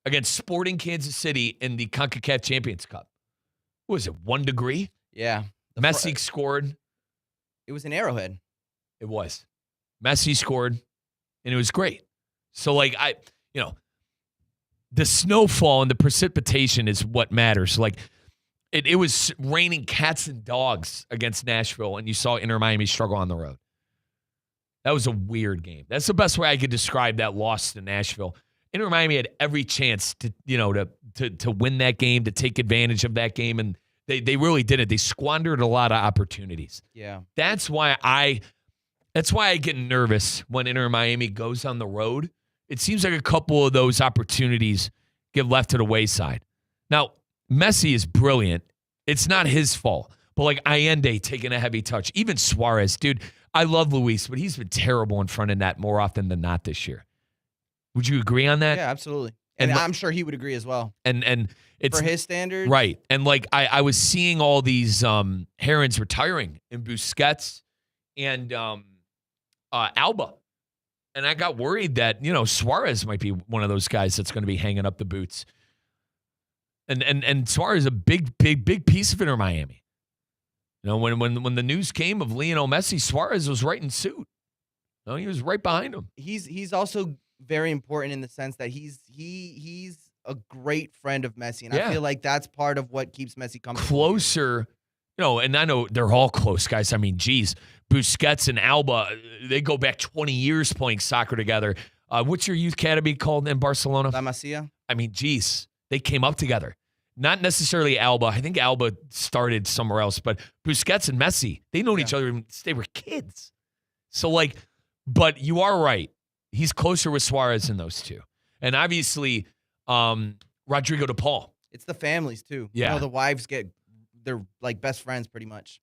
against Sporting Kansas City in the CONCACAF Champions Cup? What was it, 1 degree? Yeah. Messi scored. It was an Arrowhead. It was. Messi scored, and it was great. So, like, the snowfall and the precipitation is what matters. Like, it was raining cats and dogs against Nashville, and you saw Inter Miami struggle on the road. That was a weird game. That's the best way I could describe that loss to Nashville. Inter Miami had every chance to win that game, to take advantage of that game, and they really didn't. They squandered a lot of opportunities. Yeah. That's why I get nervous when Inter Miami goes on the road. It seems like a couple of those opportunities get left to the wayside. Now, Messi is brilliant. It's not his fault. But like Allende taking a heavy touch. Even Suarez, dude, I love Luis, but he's been terrible in front of net more often than not this year. Would you agree on that? Yeah, absolutely. And I'm sure he would agree as well. And it's for his standards. Right. And like I was seeing all these Herons retiring in Busquets and Alba. And I got worried that, Suarez might be one of those guys that's going to be hanging up the boots. And Suarez is a big piece of Inter Miami. When the news came of Lionel Messi, Suarez was right in suit. He was right behind him. He's also very important in the sense that he's a great friend of Messi. And I feel like that's part of what keeps Messi comfortable. Closer, and I know they're all close, guys. I mean, geez, Busquets and Alba, they go back 20 years playing soccer together. What's your youth academy called in Barcelona? La Masia. I mean, geez, they came up together. Not necessarily Alba. I think Alba started somewhere else, but Busquets and Messi, they known each other since they were kids. So, but you are right. He's closer with Suarez than those two. And obviously, Rodrigo de Paul. It's the families, too. Yeah. The wives they're like best friends pretty much.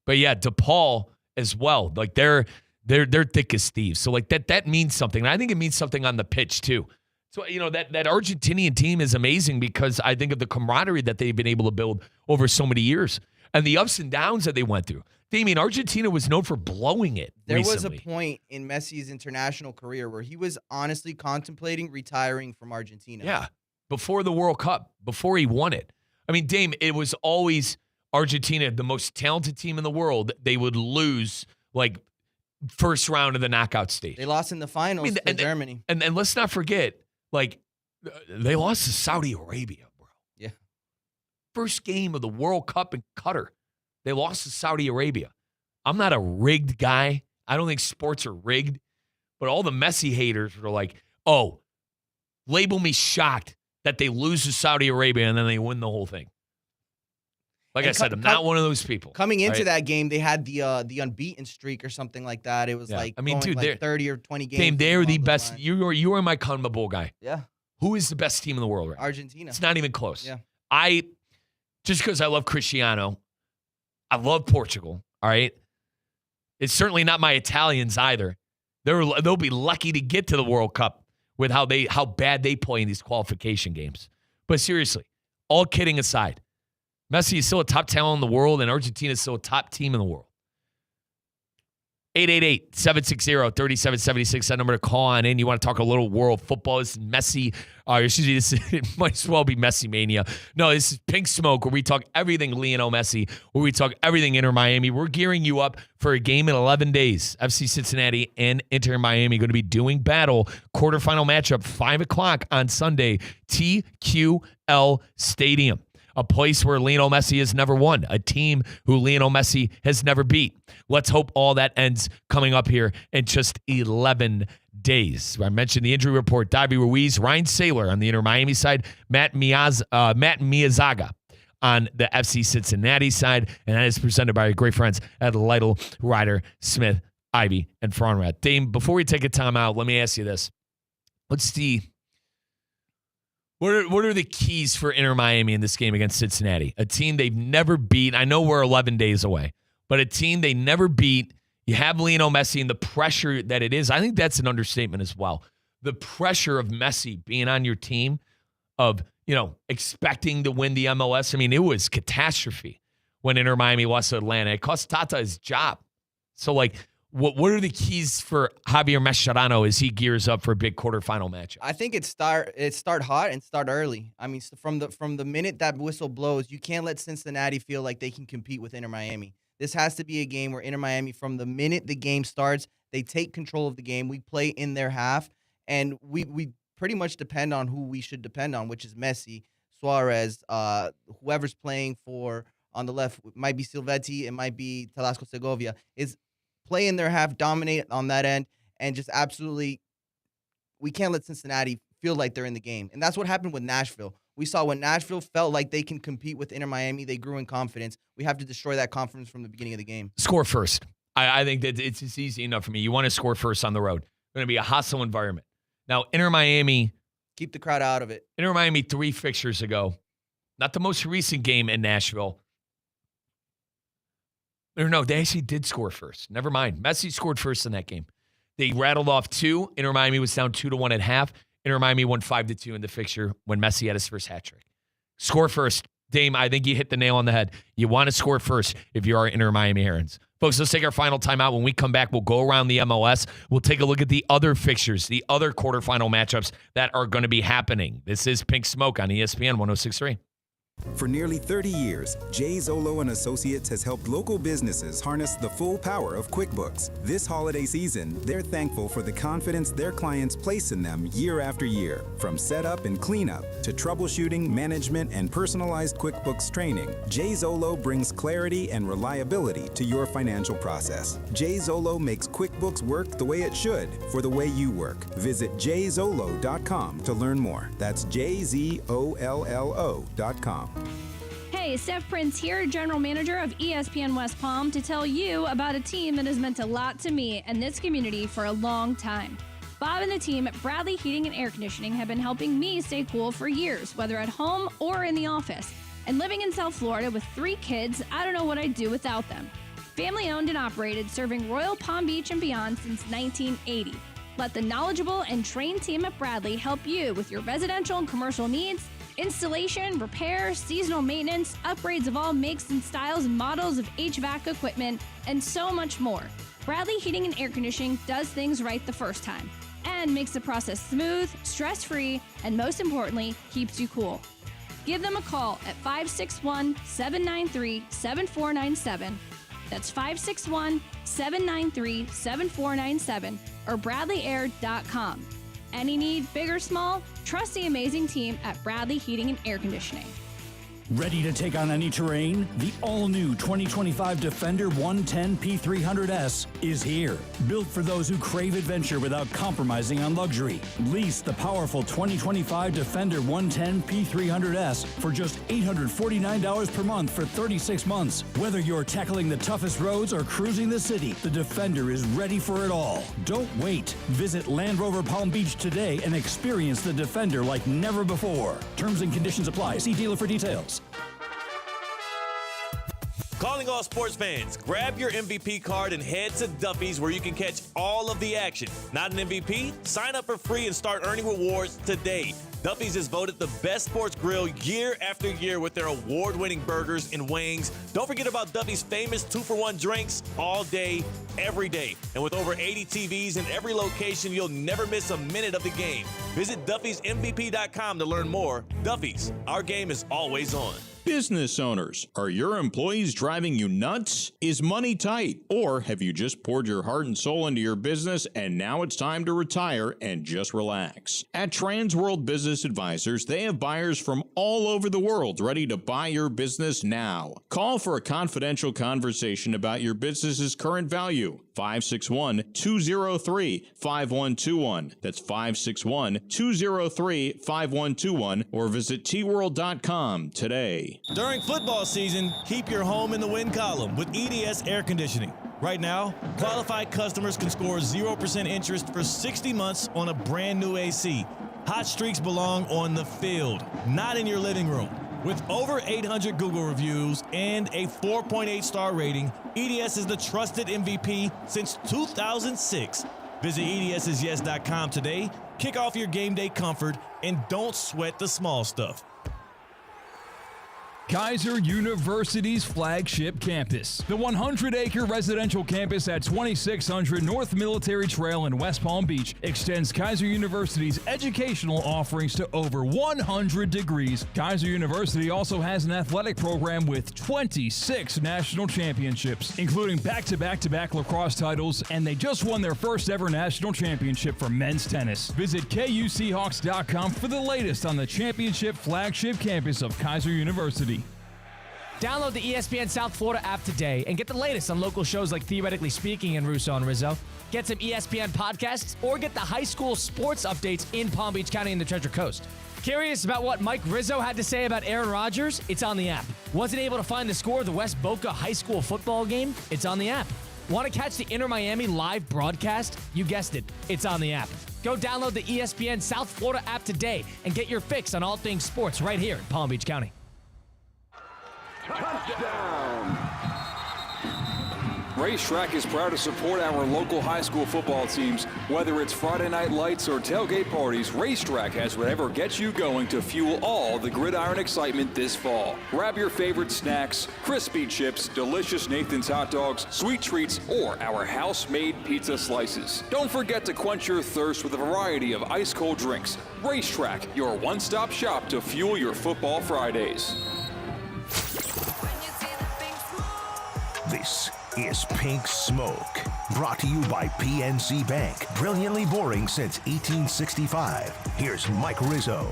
But yeah, De Paul as well. Like they're thick as thieves. So like that means something. And I think it means something on the pitch too. So that Argentinian team is amazing because I think of the camaraderie that they've been able to build over so many years and the ups and downs that they went through. Damien, Argentina was known for blowing it There recently. was a point in Messi's international career where he was honestly contemplating retiring from Argentina. Yeah, before the World Cup, before he won it. I mean, Dame, it was always Argentina, the most talented team in the world. They would lose like first round of the knockout stage. They lost in the finals to Germany. And let's not forget, like, they lost to Saudi Arabia, bro. Yeah. First game of the World Cup in Qatar. They lost to Saudi Arabia. I'm not a rigged guy. I don't think sports are rigged. But all the Messi haters were like, oh, label me shocked that they lose to Saudi Arabia and then they win the whole thing. Like I said, I'm not one of those people. Coming into that game, they had the unbeaten streak or something like that. It was dude, 30 or 20 games. Dame, they're the best. You are my CONMEBOL guy. Yeah. Who is the best team in the world right now? Argentina. It's not even close. Yeah. Just because I love Cristiano, I love Portugal, all right? It's certainly not my Italians either. They'll be lucky to get to the World Cup with how bad they play in these qualification games. But seriously, all kidding aside, Messi is still a top talent in the world, and Argentina is still a top team in the world. 888-760-3776, that number to call on in. You want to talk a little world football. This is Messi. It might as well be Messi Mania. No, this is Pink Smoke, where we talk everything Lionel Messi, where we talk everything Inter Miami. We're gearing you up for a game in 11 days. FC Cincinnati and Inter Miami going to be doing battle. Quarterfinal matchup, 5 o'clock on Sunday, TQL Stadium. A place where Lionel Messi has never won. A team who Lionel Messi has never beat. Let's hope all that ends coming up here in just 11 days. I mentioned the injury report. Davy Ruiz, Ryan Saylor on the Inter Miami side, Matt Miyazaga on the FC Cincinnati side. And that is presented by our great friends at Lytle, Ryder, Smith, Ivy, and Farnrad. Dame, before we take a time out, let me ask you this. Let's see. What are the keys for Inter Miami in this game against Cincinnati? A team they've never beat. I know we're 11 days away, but a team they never beat. You have Lionel Messi and the pressure that it is. I think that's an understatement as well. The pressure of Messi being on your team, of expecting to win the MLS. I mean, it was catastrophe when Inter Miami lost to Atlanta. It cost Tata his job. So, what are the keys for Javier Mascherano as he gears up for a big quarterfinal match? I think it start hot and start early. I mean, from the minute that whistle blows, you can't let Cincinnati feel like they can compete with Inter Miami. This has to be a game where Inter Miami, from the minute the game starts, they take control of the game. We play in their half, and we pretty much depend on who we should depend on, which is Messi, Suarez, whoever's playing for on the left. It might be Silvetti, it might be Talasco Segovia. Is play in their half, dominate on that end, and just absolutely, we can't let Cincinnati feel like they're in the game. And that's what happened with Nashville. We saw when Nashville felt like they can compete with Inter Miami, they grew in confidence. We have to destroy that confidence from the beginning of the game. Score first. I think that it's easy enough for me. You want to score first on the road. It's going to be a hostile environment. Now, Inter Miami. Keep the crowd out of it. Inter Miami 3 fixtures ago. Not the most recent game in Nashville. Or no, they actually did score first. Never mind. Messi scored first in that game. They rattled off 2. Inter Miami was down 2-1 at half. Inter Miami won 5-2 in the fixture when Messi had his first hat trick. Score first. Dame, I think you hit the nail on the head. You want to score first if you are Inter Miami Herons. Folks, let's take our final timeout. When we come back, we'll go around the MLS. We'll take a look at the other fixtures, the other quarterfinal matchups that are going to be happening. This is Pink Smoke on ESPN 106.3. For nearly 30 years, Jay Zolo and Associates has helped local businesses harness the full power of QuickBooks. This holiday season, they're thankful for the confidence their clients place in them year after year. From setup and cleanup to troubleshooting, management, and personalized QuickBooks training, Jay Zolo brings clarity and reliability to your financial process. Jay Zolo makes QuickBooks work the way it should for the way you work. Visit jzolo.com to learn more. That's jzollo.com. Hey, Steph Prince here, General Manager of ESPN West Palm, to tell you about a team that has meant a lot to me and this community for a long time. Bob and the team at Bradley Heating and Air Conditioning have been helping me stay cool for years, whether at home or in the office. And living in South Florida with 3 kids, I don't know what I'd do without them. Family owned and operated, serving Royal Palm Beach and beyond since 1980. Let the knowledgeable and trained team at Bradley help you with your residential and commercial needs, installation, repair, seasonal maintenance, upgrades of all makes and styles and models of HVAC equipment, and so much more. Bradley Heating and Air Conditioning does things right the first time and makes the process smooth, stress-free, and most importantly, keeps you cool. Give them a call at 561-793-7497. That's 561-793-7497 or bradleyair.com. Any need, big or small, trust the amazing team at Bradley Heating and Air Conditioning. Ready to take on any terrain? The all-new 2025 Defender 110 P300S is here. Built for those who crave adventure without compromising on luxury. Lease the powerful 2025 Defender 110 P300S for just $849 per month for 36 months. Whether you're tackling the toughest roads or cruising the city, the Defender is ready for it all. Don't wait. Visit Land Rover Palm Beach today and experience the Defender like never before. Terms and conditions apply. See dealer for details. Calling all sports fans, grab your MVP card and head to Duffy's where you can catch all of the action. Not an MVP? Sign up for free and start earning rewards today. Duffy's is voted the best sports grill year after year with their award-winning burgers and wings. Don't forget about Duffy's famous 2-for-1 drinks all day, every day. And with over 80 TVs in every location, you'll never miss a minute of the game. Visit Duffy'sMVP.com to learn more. Duffy's, our game is always on. Business owners, are your employees driving you nuts? Is money tight? Or have you just poured your heart and soul into your business and now it's time to retire and just relax? At Transworld Business Advisors, they have buyers from all over the world ready to buy your business now. Call for a confidential conversation about your business's current value. 561-203-5121. That's 561-203-5121 or visit tworld.com today. During football season, keep your home in the win column with EDS Air Conditioning. Right now, qualified customers can score 0% interest for 60 months on a brand new AC. Hot streaks belong on the field, not in your living room. With over 800 Google reviews and a 4.8 star rating, EDS is the trusted MVP since 2006. Visit EDSisyes.com today, kick off your game day comfort, and don't sweat the small stuff. Kaiser University's flagship campus. The 100-acre residential campus at 2600 North Military Trail in West Palm Beach extends Kaiser University's educational offerings to over 100 degrees. Kaiser University also has an athletic program with 26 national championships, including back-to-back-to-back lacrosse titles, and they just won their first ever national championship for men's tennis. Visit KUSeahawks.com for the latest on the championship flagship campus of Kaiser University. Download the ESPN South Florida app today and get the latest on local shows like Theoretically Speaking and Russo and Rizzo. Get some ESPN podcasts or get the high school sports updates in Palm Beach County and the Treasure Coast. Curious about what Mike Rizzo had to say about Aaron Rodgers? It's on the app. Wasn't able to find the score of the West Boca High School football game? It's on the app. Want to catch the Inter Miami live broadcast? You guessed it. It's on the app. Go download the ESPN South Florida app today and get your fix on all things sports right here in Palm Beach County. Touchdown! Racetrack is proud to support our local high school football teams. Whether it's Friday night lights or tailgate parties, Racetrack has whatever gets you going to fuel all the gridiron excitement this fall. Grab your favorite snacks, crispy chips, delicious Nathan's hot dogs, sweet treats, or our house-made pizza slices. Don't forget to quench your thirst with a variety of ice-cold drinks. Racetrack, your one-stop shop to fuel your football Fridays. This is Pink Smoke, brought to you by PNC Bank. Brilliantly boring since 1865. Here's Mike Rizzo.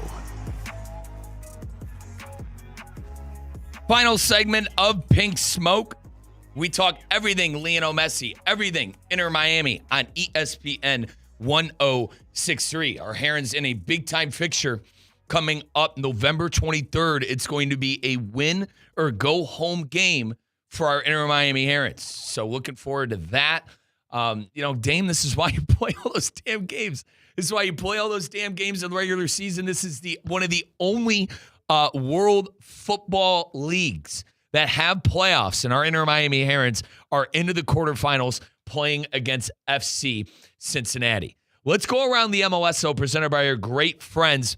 Final segment of Pink Smoke. We talk everything Lionel Messi, everything Inter Miami on ESPN 1063. Our Herons in a big-time fixture coming up November 23rd. It's going to be a win or go home game for our Inter Miami Herons. So looking forward to that. Dame, this is why you play all those damn games. This is why you play all those damn games in the regular season. This is one of the only world football leagues that have playoffs, and our Inter Miami Herons are into the quarterfinals playing against FC Cincinnati. Let's go around the MLS, though, presented by our great friends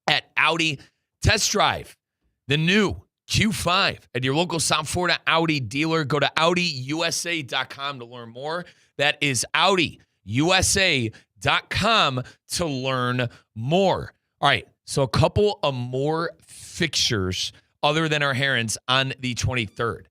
at Audi. Test drive the new Q5 at your local South Florida Audi dealer. Go to AudiUSA.com to learn more. That is AudiUSA.com to learn more. All right, so a couple of more fixtures other than our Herons on the 23rd.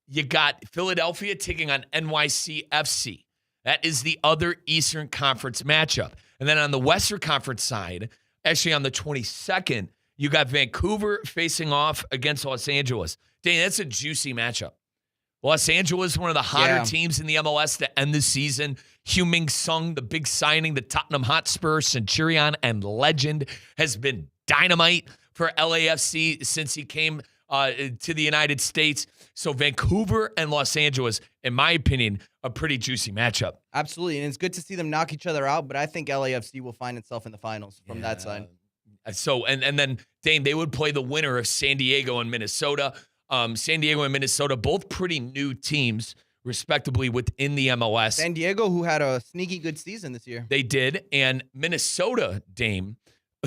You got Philadelphia taking on NYCFC. That is the other Eastern Conference matchup. And then on the Western Conference side, actually on the 22nd, you got Vancouver facing off against Los Angeles. Dang, that's a juicy matchup. Los Angeles, one of the hotter teams in the MLS to end the season. Heung-min Son, the big signing, the Tottenham Hotspur, Centurion, and legend, has been dynamite for LAFC since he came to the United States. So Vancouver and Los Angeles, in my opinion, a pretty juicy matchup. Absolutely, and it's good to see them knock each other out, but I think LAFC will find itself in the finals from that side. So, and then, Dame, they would play the winner of San Diego and Minnesota. San Diego and Minnesota, both pretty new teams, respectively, within the MLS. San Diego, who had a sneaky good season this year. They did. And Minnesota, Dame,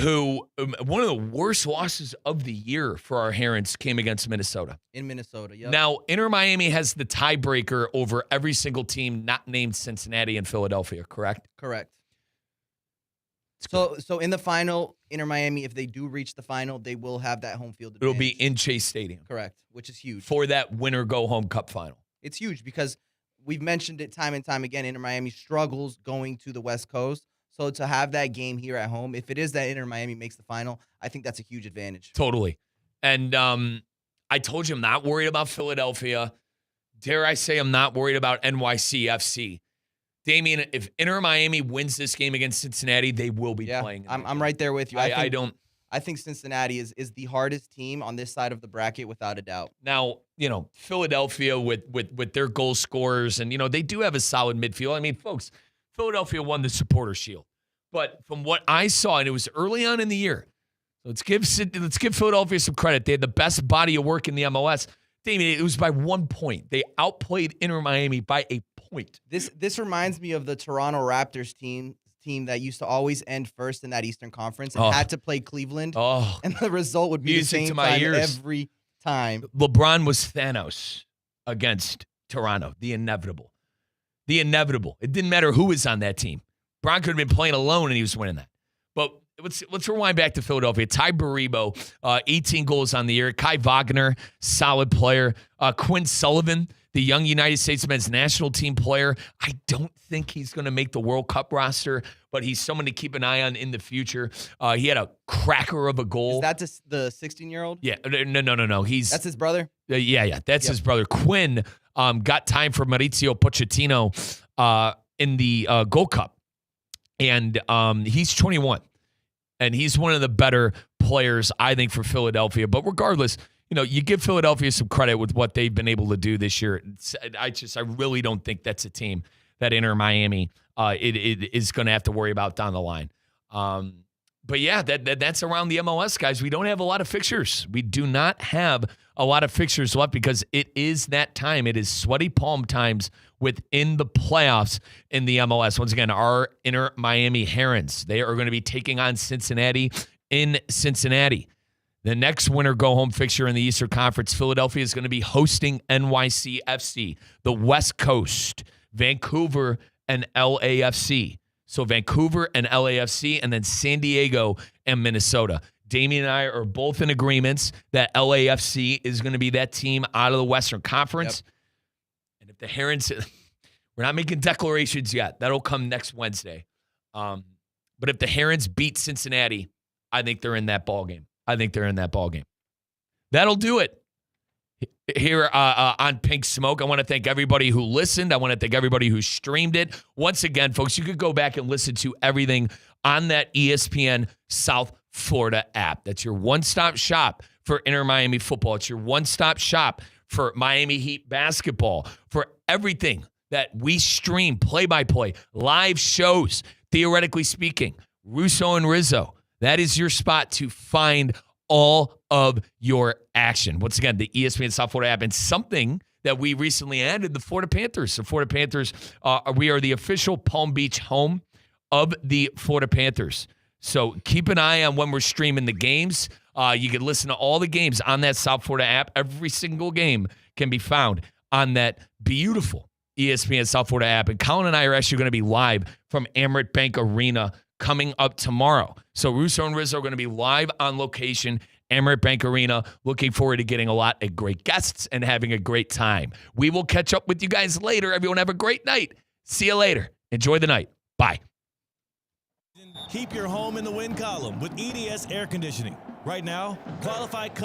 who one of the worst losses of the year for our Herons came against Minnesota. In Minnesota, yep. Now, Inter Miami has the tiebreaker over every single team not named Cincinnati and Philadelphia, correct? Correct. So in the final, Inter Miami, if they do reach the final, they will have that home field advantage. It'll be in Chase Stadium. Correct, which is huge. For that winner-go-home cup final. It's huge because we've mentioned it time and time again. Inter Miami struggles going to the West Coast. So to have that game here at home, if it is that Inter Miami makes the final, I think that's a huge advantage. Totally. And I told you I'm not worried about Philadelphia. Dare I say I'm not worried about NYCFC. Damian, if Inter Miami wins this game against Cincinnati, they will be playing. I'm right there with you. I think Cincinnati is the hardest team on this side of the bracket without a doubt. Now, Philadelphia with their goal scorers, and they do have a solid midfield. I mean, folks, Philadelphia won the Supporter Shield. But from what I saw, and it was early on in the year, let's give Philadelphia some credit. They had the best body of work in the MLS. Damian, it was by 1 point. They outplayed Inter Miami by a point. This reminds me of the Toronto Raptors team team that used to always end first in that Eastern Conference and Oh. had to play Cleveland. Oh. And the result would be the Music to same my time ears. every time. LeBron was Thanos against Toronto, the inevitable. The inevitable. It didn't matter who was on that team. Bron could have been playing alone and he was winning that. But let's rewind back to Philadelphia. Ty Baribo, 18 goals on the year. Kai Wagner, solid player. Quinn Sullivan, the young United States men's national team player. I don't think he's going to make the World Cup roster, but he's someone to keep an eye on in the future. He had a cracker of a goal. Is that the 16-year-old? Yeah, no. That's his brother? Yeah. That's his brother. Quinn got time for Maurizio Pochettino in the Gold Cup. And he's 21. And he's one of the better players, I think, for Philadelphia. But regardless, you give Philadelphia some credit with what they've been able to do this year. I really don't think that's a team that Inter Miami it is going to have to worry about down the line. But yeah, that's around the MLS, guys. We don't have a lot of fixtures. We do not have a lot of fixtures left because it is that time. It is sweaty palm times within the playoffs in the MLS. Once again, our Inter Miami Herons, they are going to be taking on Cincinnati in Cincinnati. The next winner-go-home fixture in the Eastern Conference, Philadelphia is going to be hosting NYCFC, the West Coast, Vancouver, and LAFC. So Vancouver and LAFC, and then San Diego and Minnesota. Damien and I are both in agreements that LAFC is going to be that team out of the Western Conference. Yep. And if the Herons, we're not making declarations yet. That'll come next Wednesday. But if the Herons beat Cincinnati, I think they're in that ballgame. That'll do it here on Pink Smoke. I want to thank everybody who listened. I want to thank everybody who streamed it. Once again, folks, you could go back and listen to everything on that ESPN South Florida app. That's your one-stop shop for Inter Miami football. It's your one-stop shop for Miami Heat basketball, for everything that we stream, play-by-play, live shows, theoretically speaking, Russo and Rizzo. That is your spot to find all of your action. Once again, the ESPN South Florida app, and something that we recently added, the Florida Panthers. The Florida Panthers, we are the official Palm Beach home of the Florida Panthers. So keep an eye on when we're streaming the games. You can listen to all the games on that South Florida app. Every single game can be found on that beautiful ESPN South Florida app. And Colin and I are actually going to be live from Amerant Bank Arena coming up tomorrow. So Russo and Rizzo are going to be live on location, Amerant Bank Arena. Looking forward to getting a lot of great guests and having a great time. We will catch up with you guys later. Everyone have a great night. See you later. Enjoy the night. Bye. Keep your home in the win column with EDS Air Conditioning. Right now, qualified customers